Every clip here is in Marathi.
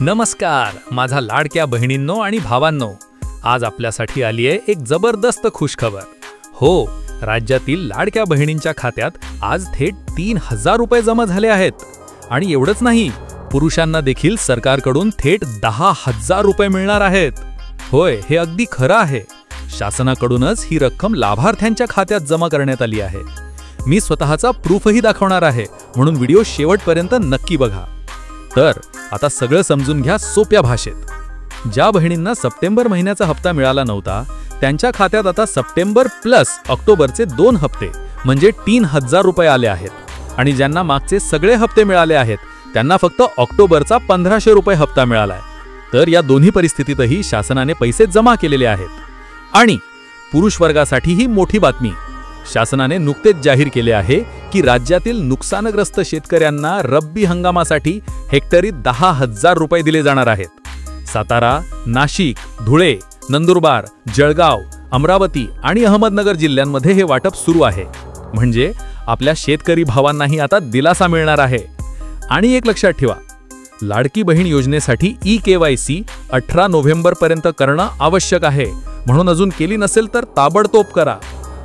नमस्कार माझा लाडक्या बहिणींनो आणि भावांनो, आज आपल्यासाठी आली आहे एक जबरदस्त खुशखबर। हो, राज्यातील लाडक्या बहिणींच्या खात्यात आज थेट 3000 रुपये जमा झाले आहेत। आणि एवढंच नाही, पुरुषांना देखील सरकारकडून थेट 10,000 रुपये मिळणार आहेत। होय, हे अगदी खरं आहे। शासनाकडूनच ही रक्कम लाभार्थ्यांच्या खात्यात जमा करण्यात आली आहे। मी स्वतःचा प्रूफही दाखवणार आहे, म्हणून व्हिडिओ शेवटपर्यंत नक्की बघा। तर आता सगळं समजून घ्या सोप्या भाषेत। ज्या बहिणींना सप्टेंबर महिन्याचा हप्ता मिळाला नव्हता, त्यांच्या खात्यात आता सप्टेंबर प्लस ऑक्टोबरचे 2 हप्ते म्हणजे 3000 रुपये आले आहेत। आणि ज्यांना मागचे सगळे हप्ते मिळाले आहेत, त्यांना फक्त ऑक्टोबरचा 1500 रुपये हप्ता मिळालाय। तर या दोन्ही परिस्थितीतही शासनाने पैसे जमा केलेले आहेत। आणि पुरुष वर्गासाठी ही मोठी बातमी, शासनाने नुकतेच जाहीर केले आहे की राज्यातील नुकसानग्रस्त शेतकऱ्यांना रब्बी हंगामासाठी हेक्टरी 10,000 रुपये दिले जाणार आहेत। सातारा, नाशिक, धुळे, नंदुरबार, जळगाव, अमरावती आणि अहमदनगर जिल्ह्यांमध्ये हे वाटप सुरू आहे। म्हणजे आपल्या शेतकरी भावांनाही आता दिलासा मिळणार आहे। आणि एक लक्षात ठेवा, लाडकी बहीण योजनेसाठी ई-KYC 18 नोव्हेंबरपर्यंत करणं आवश्यक आहे, म्हणून अजून केली नसेल तर ताबडतोब करा।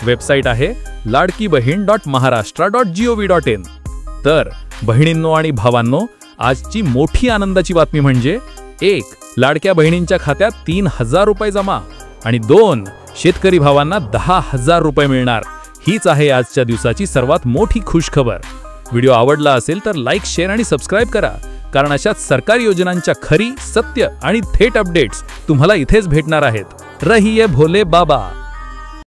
वेबसाईट आहे ladkibhin.maharashtra.gov.in। तर बहिणींनो आणि भावांनो, आजची मोठी आनंदाची बातमी म्हणजे 1. लाडक्या बहिणींच्या खात्यात 3000 रुपये जमा आणि 2. शेतकरी भावांना 10,000 रुपये मिळणार। हीच आहे आजच्या दिवसाची सर्वात मोठी खुशखबर। व्हिडिओ आवडला असेल तर लाईक, शेअर आणि सबस्क्राईब करा, कारण अशाच सरकारी योजनांच्या खरी, सत्य आणि थेट अपडेट्स तुम्हाला इथेच भेटणार आहेत। रहिये भोले बाबा।